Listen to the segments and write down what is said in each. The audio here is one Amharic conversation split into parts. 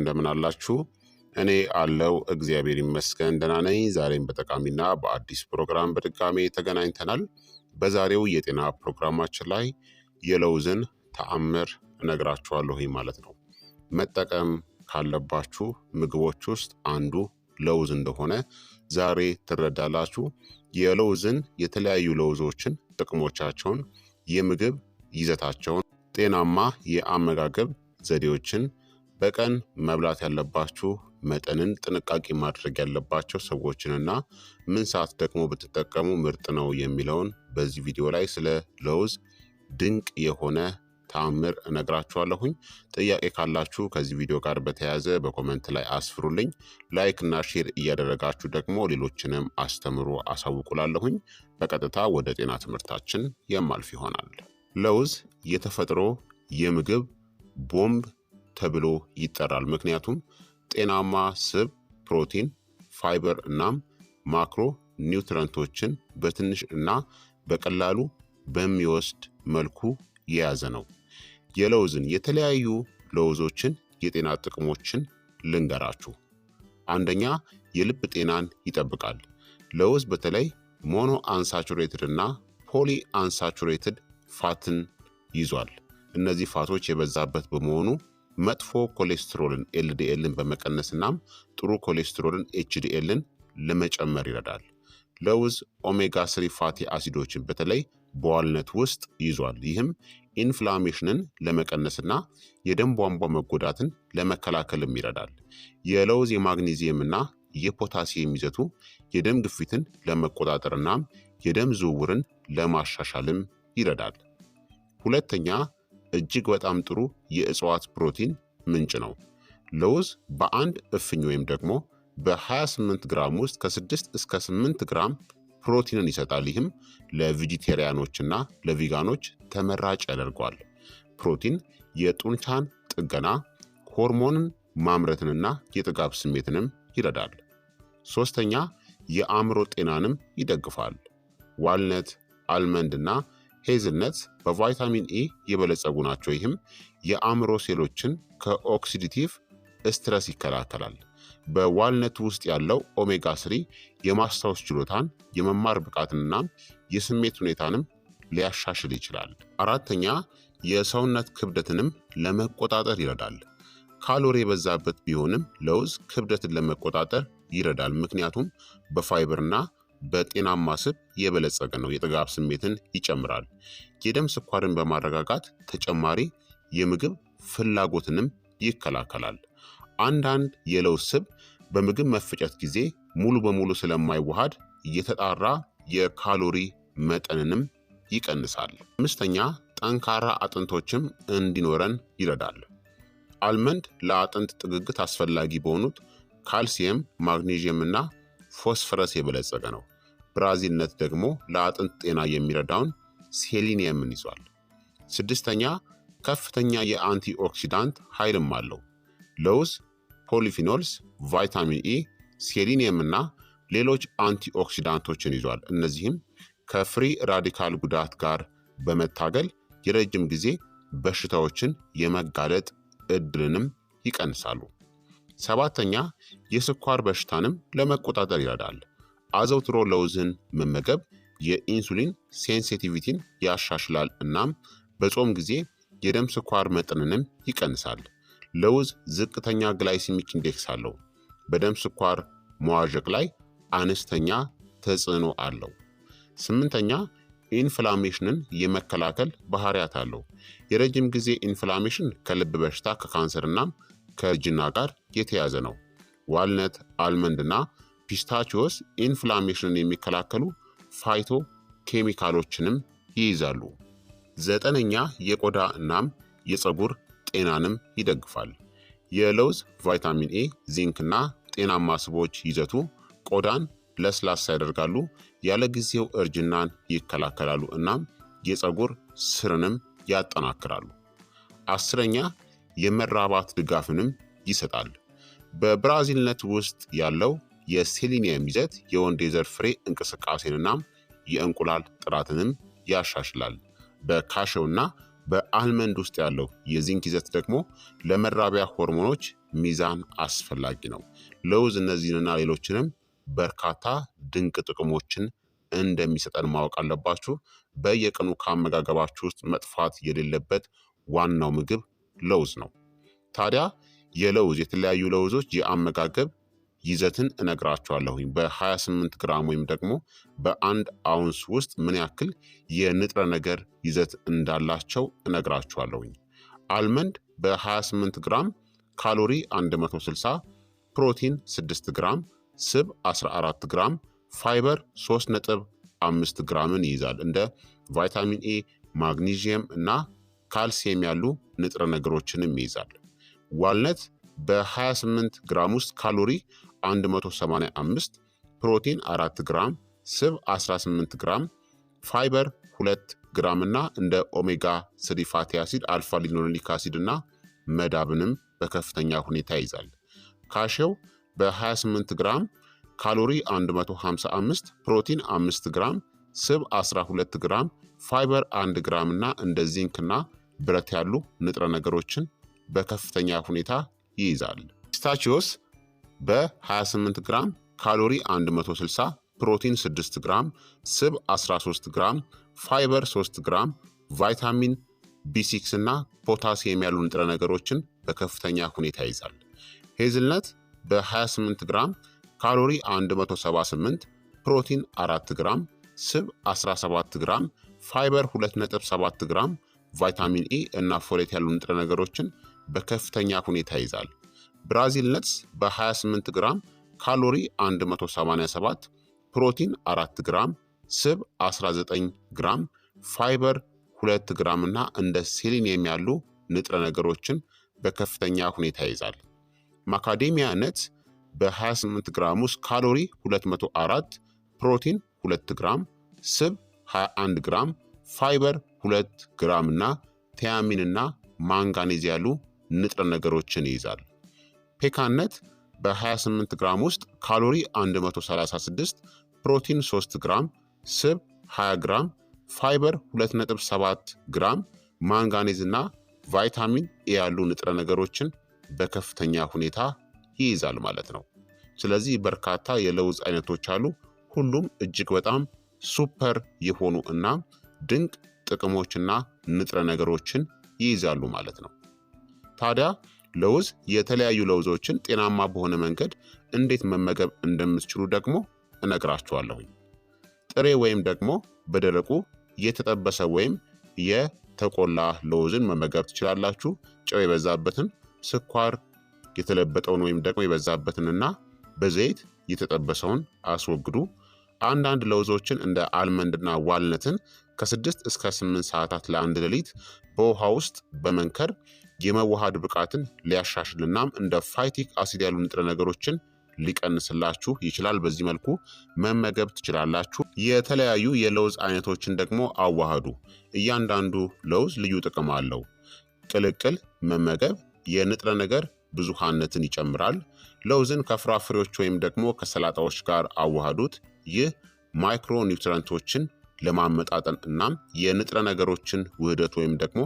እንደምን አላችሁ? እኔ አለው እግዚአብሔር ይመስገን ደህና ነኝ። ዛሬም በጠቃሚና በአዲስ ፕሮግራም በድጋሜ ተገናኝተናል። በዛሬው የጤና ፕሮግራማችን ላይ የለውዝን ተአምር እነግራችኋለሁኝ ማለት ነው። መጠቀም ካለባችሁ ምግቦች ውስጥ አንዱ ለውዝ እንደሆነ ዛሬ ትረዳላችሁ። የለውዝን የተለያዩ ለውዞችን ጥቅሞቻቸውን፣ የምግብ ይዘታቸውን፣ ጤናማ የአመጋገብ ዘዴዎችን፣ በቀን መብላት ያለባችሁ መጠንን፣ ጥንቃቄ ማድረግ ያለባቸው ሰዎችንና ምን ሰዓት ደግሞ ብትጠቀሙ ምርጥ ነው የሚለውን በዚህ ቪዲዮ ላይ ስለ ለውዝ ድንቅ የሆነ ተአምር እነግራችኋለሁኝ። ጥያቄ ካላችሁ ከዚህ ቪዲዮ ጋር በተያያዘ በኮመንት ላይ አስፍሩልኝ። ላይክ እና ሼር እያደረጋችሁ ደግሞ ሌሎችንም አስተምሩ አሳውቁላለሁኝ። በቀጥታ ወደ ጤና ትምህርታችን የማልፍ ይሆናል። ለውዝ የተፈጥሮ የምግብ ቦምብ ተብሎ ይጠራል። ምክንያቱም ጤናማ ስብ፣ ፕሮቲን፣ ፋይበር እናም ማክሮ ኒውትረንቶችን በትንሽ እና በቀላሉ በሚወስድ መልኩ የያዘ ነው። የለውዝን የተለያዩ ለውዞችን የጤና ጥቅሞችን ልንገራችሁ። አንደኛ፣ የልብ ጤናን ይጠብቃል። ለውዝ በተለይ ሞኖ አንሳቹሬትድ እና ፖሊ አንሳቹሬትድ ፋትን ይዟል። እነዚህ ፋቶች የበዛበት በመሆኑ መጥፎ ኮሌስትሮልን ኤልዲኤልን በመቀነስ እናም ጥሩ ኮሌስትሮልን ኤችዲኤልን ለመጨመር ይረዳል። ለውዝ ኦሜጋ ስሪ ፋቲ አሲዶችን በተለይ በዋልነት ውስጥ ይዟል። ይህም ኢንፍላሜሽንን ለመቀነስና የደም ቧንቧ መጎዳትን ለመከላከልም ይረዳል። የለውዝ የማግኒዚየም እና የፖታሲየም ይዘቱ የደም ግፊትን ለመቆጣጠር እናም የደም ዝውውርን ለማሻሻልም ይረዳል። ሁለተኛ፣ እጅግ በጣም ጥሩ የእጽዋት ፕሮቲን ምንጭ ነው። ለውዝ በአንድ እፍኝ ወይም ደግሞ በ28 ግራም ውስጥ ከ6 እስከ 8 ግራም ፕሮቲንን ይሰጣል። ይህም ለቬጂቴሪያኖችና ለቪጋኖች ተመራጭ ያደርገዋል። ፕሮቲን የጡንቻን ጥገና፣ ሆርሞንን ማምረትንና የጥጋብ ስሜትንም ይረዳል። ሶስተኛ፣ የአእምሮ ጤናንም ይደግፋል። ዋልነት፣ አልመንድ እና ሄዝልነት በቫይታሚን ኤ የበለጸጉ ናቸው። ይህም የአእምሮ ሴሎችን ከኦክሲዲቲቭ ስትረስ ይከላከላል። በዋልነት ውስጥ ያለው ኦሜጋ ስሪ የማስታወስ ችሎታን፣ የመማር ብቃትንና የስሜት ሁኔታንም ሊያሻሽል ይችላል። አራተኛ፣ የሰውነት ክብደትንም ለመቆጣጠር ይረዳል። ካሎሪ የበዛበት ቢሆንም ለውዝ ክብደትን ለመቆጣጠር ይረዳል። ምክንያቱም በፋይበርና በጤናማ ስብ የበለጸገ ነው። የጥጋብ ስሜትን ይጨምራል። የደም ስኳርን በማረጋጋት ተጨማሪ የምግብ ፍላጎትንም ይከላከላል። አንዳንድ የለውዝ ስብ በምግብ መፈጨት ጊዜ ሙሉ በሙሉ ስለማይዋሃድ የተጣራ የካሎሪ መጠንንም ይቀንሳል። አምስተኛ፣ ጠንካራ አጥንቶችም እንዲኖረን ይረዳል። አልመንድ ለአጥንት ጥግግት አስፈላጊ በሆኑት ካልሲየም፣ ማግኔዥየም እና ፎስፈረስ የበለጸገ ነው። ብራዚልነት ደግሞ ለአጥንት ጤና የሚረዳውን ሴሊኒየምን ይዟል። ስድስተኛ፣ ከፍተኛ የአንቲ ኦክሲዳንት ኃይልም አለው። ለውዝ ፖሊፊኖልስ፣ ቫይታሚን ኢ፣ ሴሊኒየም እና ሌሎች አንቲ ኦክሲዳንቶችን ይዟል። እነዚህም ከፍሪ ራዲካል ጉዳት ጋር በመታገል የረጅም ጊዜ በሽታዎችን የመጋለጥ እድልንም ይቀንሳሉ። ሰባተኛ፣ የስኳር በሽታንም ለመቆጣጠር ይረዳል። አዘውትሮ ለውዝን መመገብ የኢንሱሊን ሴንሲቲቪቲን ያሻሽላል እናም በጾም ጊዜ የደም ስኳር መጠንንም ይቀንሳል። ለውዝ ዝቅተኛ ግላይሲሚክ ኢንዴክስ አለው። በደም ስኳር መዋዠቅ ላይ አነስተኛ ተጽዕኖ አለው። ስምንተኛ፣ ኢንፍላሜሽንን የመከላከል ባህሪያት አለው። የረጅም ጊዜ ኢንፍላሜሽን ከልብ በሽታ፣ ከካንሰር እናም ከእርጅና ጋር የተያዘ ነው። ዋልነት፣ አልመንድ እና ፒስታቺዮስ ኢንፍላሜሽንን የሚከላከሉ ፋይቶ ኬሚካሎችንም ይይዛሉ። ዘጠነኛ፣ የቆዳ እናም የፀጉር ጤናንም ይደግፋል። የለውዝ ቫይታሚን ኤ፣ ዚንክ እና ጤናማ ስቦች ይዘቱ ቆዳን ለስላሳ ያደርጋሉ፣ ያለ ጊዜው እርጅናን ይከላከላሉ እናም የፀጉር ስርንም ያጠናክራሉ። አስረኛ፣ የመራባት ድጋፍንም ይሰጣል። በብራዚልነት ውስጥ ያለው የሴሊኒየም ይዘት የወንድ የዘር ፍሬ እንቅስቃሴንና የእንቁላል ጥራትንም ያሻሽላል። በካሸውና በአልመንድ ውስጥ ያለው የዚንክ ይዘት ደግሞ ለመራቢያ ሆርሞኖች ሚዛን አስፈላጊ ነው። ለውዝ እነዚህንና ሌሎችንም በርካታ ድንቅ ጥቅሞችን እንደሚሰጠን ማወቅ አለባችሁ። በየቀኑ ከአመጋገባችሁ ውስጥ መጥፋት የሌለበት ዋናው ምግብ ለውዝ ነው። ታዲያ የተለያዩ ለውዞች የአመጋገብ ይዘትን እነግራችኋለሁኝ። በ28 ግራም ወይም ደግሞ በአንድ አውንስ ውስጥ ምን ያክል የንጥረ ነገር ይዘት እንዳላቸው እነግራችኋለሁኝ። አልመንድ በ28 ግራም ካሎሪ 160፣ ፕሮቲን 6 ግራም፣ ስብ 14 ግራም፣ ፋይበር 3.5 ግራምን ይይዛል። እንደ ቫይታሚን ኤ፣ ማግኒዥየም እና ካልሲየም ያሉ ንጥረ ነገሮችንም ይይዛል። ዋልነት በ28 ግራም ውስጥ ካሎሪ 185፣ ፕሮቲን 4 ግራም፣ ስብ 18 ግራም፣ ፋይበር 2 ግራም እና እንደ ኦሜጋ 3 ፋቲ አሲድ፣ አልፋ ሊኖሌኒክ አሲድ እና መዳብንም በከፍተኛ ሁኔታ ይይዛል። ካሼው በ28 ግራም ካሎሪ 155፣ ፕሮቲን 5 ግራም፣ ስብ 12 ግራም፣ ፋይበር 1 ግራም እና እንደ ዚንክና ብረት ያሉ ንጥረ ነገሮችን በከፍተኛ ሁኔታ ይይዛል። ፒስታቺዮስ በ28 ግራም ካሎሪ 160፣ ፕሮቲን 6 ግራም፣ ስብ 13 ግራም፣ ፋይበር 3 ግራም፣ ቫይታሚን ቢ6 እና ፖታሲየም ያሉ ንጥረ ነገሮችን በከፍተኛ ሁኔታ ይይዛል። ሄዝልነት በ28 ግራም ካሎሪ 178፣ ፕሮቲን 4 ግራም፣ ስብ 17 ግራም፣ ፋይበር 2.7 ግራም፣ ቫይታሚን ኢ እና ፎሌት ያሉ ንጥረ ነገሮችን በከፍተኛ ሁኔታ ይይዛል። ብራዚል ነትስ በ28 ግራም ካሎሪ 187፣ ፕሮቲን 4 ግራም፣ ስብ 19 ግራም፣ ፋይበር 2 ግራም እና እንደ ሴሊኒየም ያሉ ንጥረ ነገሮችን በከፍተኛ ሁኔታ ይይዛል። ማካዴሚያ ነትስ በ28 ግራም ውስጥ ካሎሪ 204፣ ፕሮቲን 2 ግራም፣ ስብ 21 ግራም፣ ፋይበር 2 ግራም እና ቲያሚን እና ማንጋኔዝ ያሉ ንጥረ ነገሮችን ይይዛል። ፔካነት በ28 ግራም ውስጥ ካሎሪ 136፣ ፕሮቲን 3 ግራም፣ ስብ 20 ግራም፣ ፋይበር 2.7 ግራም፣ ማንጋኔዝ እና ቫይታሚን ኤ ያሉ ንጥረ ነገሮችን በከፍተኛ ሁኔታ ይይዛል ማለት ነው። ስለዚህ በርካታ የለውዝ አይነቶች አሉ። ሁሉም እጅግ በጣም ሱፐር የሆኑ እና ድንቅ ጥቅሞችና ንጥረ ነገሮችን ይይዛሉ ማለት ነው። ታዲያ ለውዝ የተለያዩ ለውዞችን ጤናማ በሆነ መንገድ እንዴት መመገብ እንደምትችሉ ደግሞ እነግራችኋለሁኝ። ጥሬ ወይም ደግሞ በደረቁ የተጠበሰ ወይም የተቆላ ለውዝን መመገብ ትችላላችሁ። ጨው የበዛበትን፣ ስኳር የተለበጠውን ወይም ደግሞ የበዛበትንና በዘይት የተጠበሰውን አስወግዱ። አንዳንድ ለውዞችን እንደ አልመንድና ዋልነትን ከ6 እስከ 8 ሰዓታት ለአንድ ሌሊት በውሃ ውስጥ በመንከር የመዋሃድ ብቃትን ሊያሻሽልናም እንደ ፋይቲክ አሲድ ያሉ ንጥረ ነገሮችን ሊቀንስላችሁ ይችላል። በዚህ መልኩ መመገብ ትችላላችሁ። የተለያዩ የለውዝ አይነቶችን ደግሞ አዋሃዱ። እያንዳንዱ ለውዝ ልዩ ጥቅም አለው። ቅልቅል መመገብ የንጥረ ነገር ብዙሃነትን ይጨምራል። ለውዝን ከፍራፍሬዎች ወይም ደግሞ ከሰላጣዎች ጋር አዋሃዱት። ይህ ማይክሮ ኒውትረንቶችን ለማመጣጠን እናም የንጥረ ነገሮችን ውህደት ወይም ደግሞ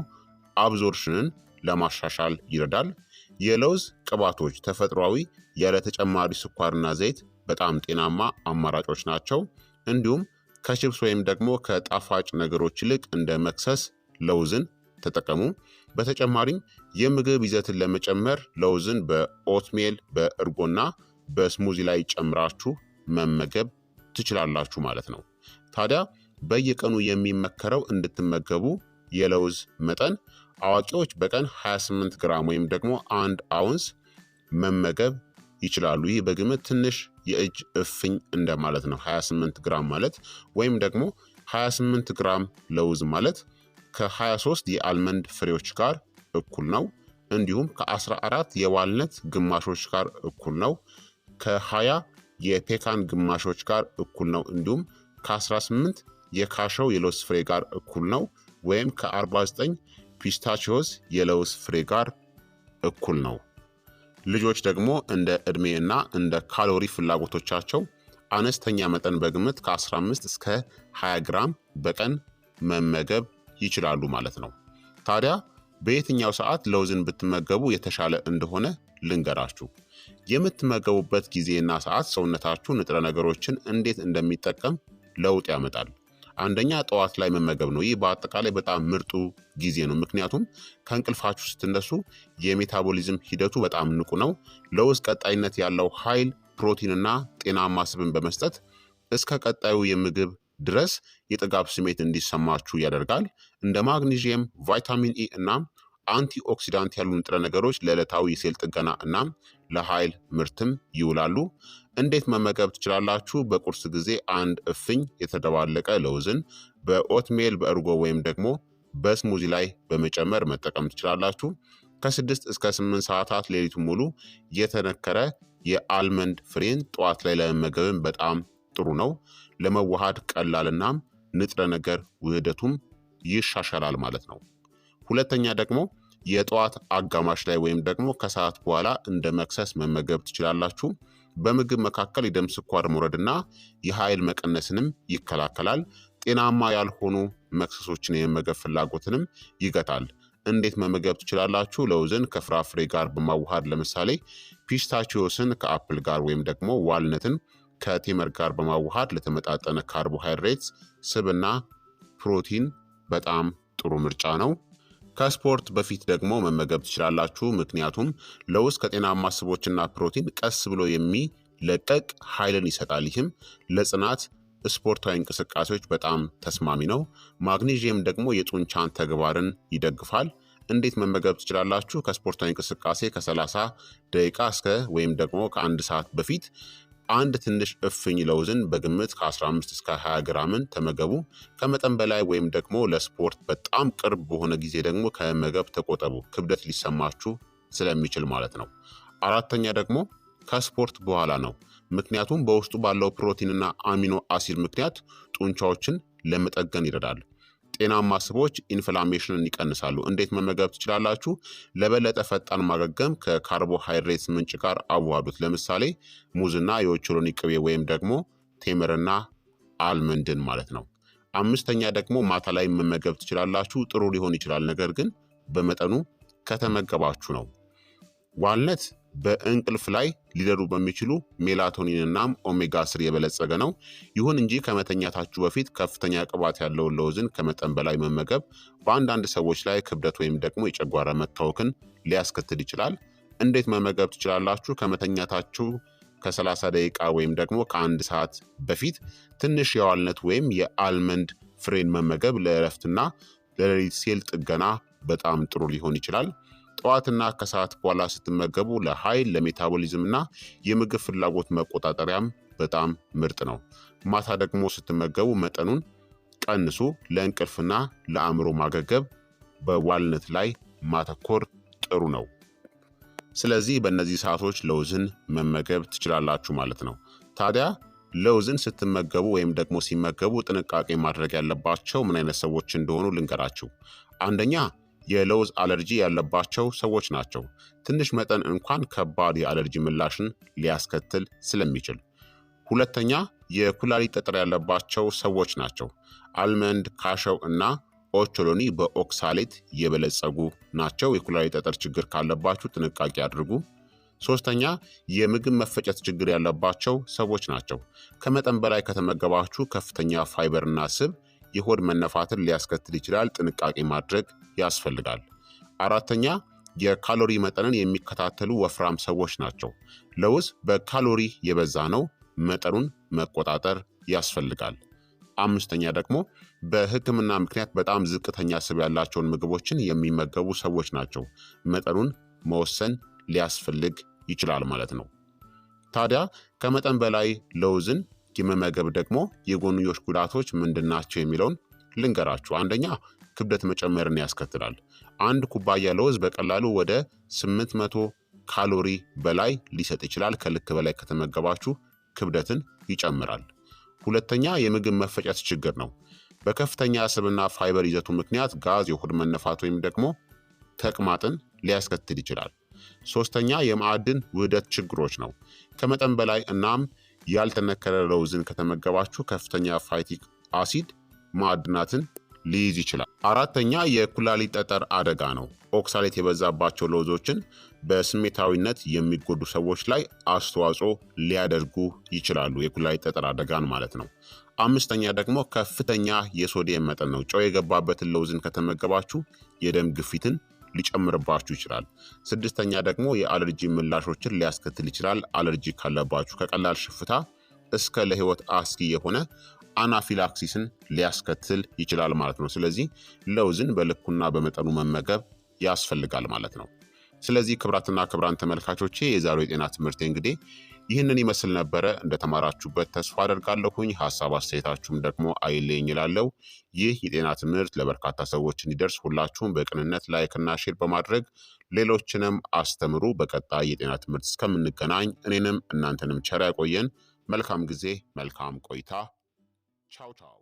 አብዞርሽንን ለማሻሻል ይረዳል። የለውዝ ቅባቶች ተፈጥሯዊ ያለ ተጨማሪ ስኳርና ዘይት በጣም ጤናማ አማራጮች ናቸው። እንዲሁም ከቺፕስ ወይም ደግሞ ከጣፋጭ ነገሮች ይልቅ እንደ መክሰስ ለውዝን ተጠቀሙ። በተጨማሪም የምግብ ይዘትን ለመጨመር ለውዝን በኦትሜል በእርጎና በስሙዚ ላይ ጨምራችሁ መመገብ ትችላላችሁ ማለት ነው። ታዲያ በየቀኑ የሚመከረው እንድትመገቡ የለውዝ መጠን አዋቂዎች በቀን 28 ግራም ወይም ደግሞ 1 አውንስ መመገብ ይችላሉ። ይህ በግምት ትንሽ የእጅ እፍኝ እንደማለት ነው። 28 ግራም ማለት ወይም ደግሞ 28 ግራም ለውዝ ማለት ከ23 የአልመንድ ፍሬዎች ጋር እኩል ነው። እንዲሁም ከ14 የዋልነት ግማሾች ጋር እኩል ነው። ከ20 የፔካን ግማሾች ጋር እኩል ነው። እንዲሁም ከ18 የካሸው የለውዝ ፍሬ ጋር እኩል ነው። ወይም ከ49 ፒስታቺዮስ የለውዝ ፍሬ ጋር እኩል ነው። ልጆች ደግሞ እንደ ዕድሜ እና እንደ ካሎሪ ፍላጎቶቻቸው አነስተኛ መጠን በግምት ከ15 እስከ 20 ግራም በቀን መመገብ ይችላሉ ማለት ነው። ታዲያ በየትኛው ሰዓት ለውዝን ብትመገቡ የተሻለ እንደሆነ ልንገራችሁ። የምትመገቡበት ጊዜና ሰዓት ሰውነታችሁ ንጥረ ነገሮችን እንዴት እንደሚጠቀም ለውጥ ያመጣል። አንደኛ ጠዋት ላይ መመገብ ነው። ይህ በአጠቃላይ በጣም ምርጡ ጊዜ ነው። ምክንያቱም ከእንቅልፋችሁ ስትነሱ የሜታቦሊዝም ሂደቱ በጣም ንቁ ነው። ለውዝ ቀጣይነት ያለው ኃይል፣ ፕሮቲንና ጤናማ ስብን በመስጠት እስከ ቀጣዩ የምግብ ድረስ የጥጋብ ስሜት እንዲሰማችሁ ያደርጋል። እንደ ማግኒዥየም፣ ቫይታሚን ኢ እናም አንቲ ኦክሲዳንት ያሉ ንጥረ ነገሮች ለዕለታዊ የሴል ጥገና እናም ለኃይል ምርትም ይውላሉ። እንዴት መመገብ ትችላላችሁ? በቁርስ ጊዜ አንድ እፍኝ የተደባለቀ ለውዝን በኦትሜል በእርጎ ወይም ደግሞ በስሙዚ ላይ በመጨመር መጠቀም ትችላላችሁ። ከ6 እስከ 8 ሰዓታት ሌሊቱ ሙሉ የተነከረ የአልመንድ ፍሬን ጠዋት ላይ ለመመገብም በጣም ጥሩ ነው። ለመዋሃድ ቀላልናም ንጥረ ነገር ውህደቱም ይሻሻላል ማለት ነው። ሁለተኛ ደግሞ የጠዋት አጋማሽ ላይ ወይም ደግሞ ከሰዓት በኋላ እንደ መክሰስ መመገብ ትችላላችሁ። በምግብ መካከል የደም ስኳር መውረድና የኃይል መቀነስንም ይከላከላል። ጤናማ ያልሆኑ መክሰሶችን የመመገብ ፍላጎትንም ይገታል። እንዴት መመገብ ትችላላችሁ? ለውዝን ከፍራፍሬ ጋር በማዋሃድ ለምሳሌ ፒስታቺዮስን ከአፕል ጋር ወይም ደግሞ ዋልነትን ከቴመር ጋር በማዋሃድ ለተመጣጠነ ካርቦሃይድሬትስ፣ ስብና ፕሮቲን በጣም ጥሩ ምርጫ ነው። ከስፖርት በፊት ደግሞ መመገብ ትችላላችሁ። ምክንያቱም ለውዝ ከጤናማ ስቦችና ፕሮቲን ቀስ ብሎ የሚለቀቅ ኃይልን ይሰጣል። ይህም ለጽናት ስፖርታዊ እንቅስቃሴዎች በጣም ተስማሚ ነው። ማግኔዥየም ደግሞ የጡንቻን ተግባርን ይደግፋል። እንዴት መመገብ ትችላላችሁ? ከስፖርታዊ እንቅስቃሴ ከ30 ደቂቃ እስከ ወይም ደግሞ ከአንድ ሰዓት በፊት አንድ ትንሽ እፍኝ ለውዝን በግምት ከ15 እስከ 20 ግራምን ተመገቡ። ከመጠን በላይ ወይም ደግሞ ለስፖርት በጣም ቅርብ በሆነ ጊዜ ደግሞ ከመመገብ ተቆጠቡ፣ ክብደት ሊሰማችሁ ስለሚችል ማለት ነው። አራተኛ ደግሞ ከስፖርት በኋላ ነው። ምክንያቱም በውስጡ ባለው ፕሮቲንና አሚኖ አሲድ ምክንያት ጡንቻዎችን ለመጠገን ይረዳል። ጤናማ ስቦች ኢንፍላሜሽንን ይቀንሳሉ። እንዴት መመገብ ትችላላችሁ? ለበለጠ ፈጣን ማገገም ከካርቦሃይድሬትስ ምንጭ ጋር አዋሃዱት። ለምሳሌ ሙዝና የኦቾሎኒ ቅቤ ወይም ደግሞ ቴምርና አልመንድን ማለት ነው። አምስተኛ ደግሞ ማታ ላይ መመገብ ትችላላችሁ። ጥሩ ሊሆን ይችላል፣ ነገር ግን በመጠኑ ከተመገባችሁ ነው። ዋልነት በእንቅልፍ ላይ ሊረዱ በሚችሉ ሜላቶኒንናም ኦሜጋ 3 የበለጸገ ነው። ይሁን እንጂ ከመተኛታችሁ በፊት ከፍተኛ ቅባት ያለውን ለውዝን ከመጠን በላይ መመገብ በአንዳንድ ሰዎች ላይ ክብደት ወይም ደግሞ የጨጓራ መታወክን ሊያስከትል ይችላል። እንዴት መመገብ ትችላላችሁ? ከመተኛታችሁ ከ30 ደቂቃ ወይም ደግሞ ከአንድ ሰዓት በፊት ትንሽ የዋልነት ወይም የአልመንድ ፍሬን መመገብ ለእረፍትና ለሌሊት ሴል ጥገና በጣም ጥሩ ሊሆን ይችላል። ጠዋትና ከሰዓት በኋላ ስትመገቡ ለኃይል፣ ለሜታቦሊዝም እና የምግብ ፍላጎት መቆጣጠሪያም በጣም ምርጥ ነው። ማታ ደግሞ ስትመገቡ መጠኑን ቀንሱ። ለእንቅልፍና ለአእምሮ ማገገብ በዋልነት ላይ ማተኮር ጥሩ ነው። ስለዚህ በእነዚህ ሰዓቶች ለውዝን መመገብ ትችላላችሁ ማለት ነው። ታዲያ ለውዝን ስትመገቡ ወይም ደግሞ ሲመገቡ ጥንቃቄ ማድረግ ያለባቸው ምን አይነት ሰዎች እንደሆኑ ልንገራችሁ። አንደኛ የለውዝ አለርጂ ያለባቸው ሰዎች ናቸው። ትንሽ መጠን እንኳን ከባድ የአለርጂ ምላሽን ሊያስከትል ስለሚችል። ሁለተኛ የኩላሊት ጠጠር ያለባቸው ሰዎች ናቸው። አልመንድ፣ ካሸው እና ኦቾሎኒ በኦክሳሌት የበለጸጉ ናቸው። የኩላሊት ጠጠር ችግር ካለባችሁ ጥንቃቄ አድርጉ። ሶስተኛ የምግብ መፈጨት ችግር ያለባቸው ሰዎች ናቸው። ከመጠን በላይ ከተመገባችሁ ከፍተኛ ፋይበርና ስብ የሆድ መነፋትን ሊያስከትል ይችላል። ጥንቃቄ ማድረግ ያስፈልጋል። አራተኛ የካሎሪ መጠንን የሚከታተሉ ወፍራም ሰዎች ናቸው። ለውዝ በካሎሪ የበዛ ነው። መጠኑን መቆጣጠር ያስፈልጋል። አምስተኛ ደግሞ በሕክምና ምክንያት በጣም ዝቅተኛ ስብ ያላቸውን ምግቦችን የሚመገቡ ሰዎች ናቸው። መጠኑን መወሰን ሊያስፈልግ ይችላል ማለት ነው። ታዲያ ከመጠን በላይ ለውዝን የመመገብ ደግሞ የጎንዮሽ ጉዳቶች ምንድናቸው የሚለውን ልንገራችሁ። አንደኛ ክብደት መጨመርን ያስከትላል። አንድ ኩባያ ለውዝ በቀላሉ ወደ 800 ካሎሪ በላይ ሊሰጥ ይችላል። ከልክ በላይ ከተመገባችሁ ክብደትን ይጨምራል። ሁለተኛ የምግብ መፈጨት ችግር ነው። በከፍተኛ ስብና ፋይበር ይዘቱ ምክንያት ጋዝ፣ የሆድ መነፋት ወይም ደግሞ ተቅማጥን ሊያስከትል ይችላል። ሶስተኛ የማዕድን ውህደት ችግሮች ነው። ከመጠን በላይ እናም ያልተነከረ ለውዝን ከተመገባችሁ ከፍተኛ ፋይቲክ አሲድ ማዕድናትን ሊይዝ ይችላል። አራተኛ የኩላሊት ጠጠር አደጋ ነው። ኦክሳሌት የበዛባቸው ለውዞችን በስሜታዊነት የሚጎዱ ሰዎች ላይ አስተዋጽኦ ሊያደርጉ ይችላሉ፣ የኩላሊት ጠጠር አደጋን ማለት ነው። አምስተኛ ደግሞ ከፍተኛ የሶዲየም መጠን ነው። ጨው የገባበትን ለውዝን ከተመገባችሁ የደም ግፊትን ሊጨምርባችሁ ይችላል። ስድስተኛ ደግሞ የአለርጂ ምላሾችን ሊያስከትል ይችላል። አለርጂ ካለባችሁ ከቀላል ሽፍታ እስከ ለህይወት አስጊ የሆነ አናፊላክሲስን ሊያስከትል ይችላል ማለት ነው። ስለዚህ ለውዝን በልኩና በመጠኑ መመገብ ያስፈልጋል ማለት ነው። ስለዚህ ክቡራትና ክቡራን ተመልካቾቼ የዛሬው የጤና ትምህርቴ እንግዲህ ይህንን ይመስል ነበረ። እንደተማራችሁበት ተስፋ አደርጋለሁኝ። ሀሳብ አስተያየታችሁም ደግሞ አይለኝ ይላለው። ይህ የጤና ትምህርት ለበርካታ ሰዎች እንዲደርስ ሁላችሁም በቅንነት ላይክና ሼር በማድረግ ሌሎችንም አስተምሩ። በቀጣይ የጤና ትምህርት እስከምንገናኝ እኔንም እናንተንም ቸር ያቆየን። መልካም ጊዜ፣ መልካም ቆይታ። ቻው ቻው።